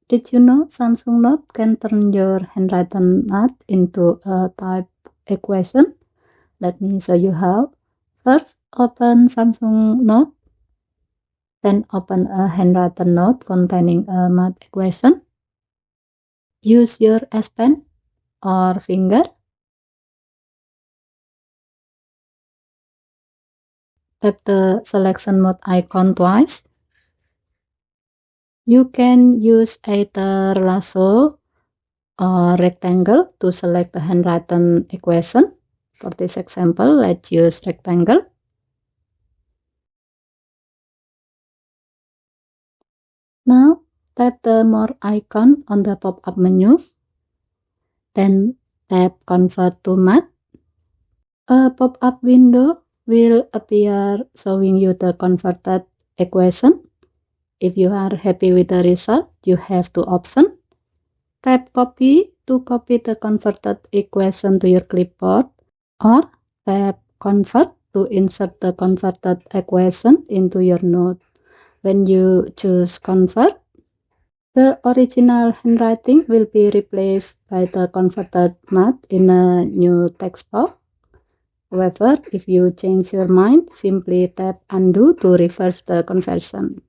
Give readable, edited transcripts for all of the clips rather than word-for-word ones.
Did you know Samsung Note can turn your handwritten math into a type equation? Let me show you how. First, open Samsung Note, then open a handwritten note containing a math equation. Use your S Pen or finger. Tap the selection mode icon twice. You can use either lasso or rectangle to select the handwritten equation. For this example, let's use rectangle. Now, tap the more icon on the pop-up menu. Then tap convert to math. A pop-up window will appear showing you the converted equation. If you are happy with the result, you have two options. Tap copy to copy the converted equation to your clipboard, or tap convert to insert the converted equation into your note. When you choose convert, the original handwriting will be replaced by the converted math in a new text box. However, if you change your mind, simply tap undo to reverse the conversion.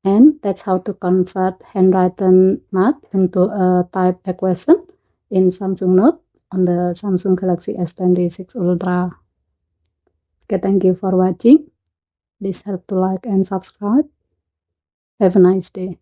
And that's how to convert handwritten math into a type equation in Samsung Note on the Samsung Galaxy S26 Ultra. Okay, thank you for watching. Please help to like and subscribe. Have a nice day.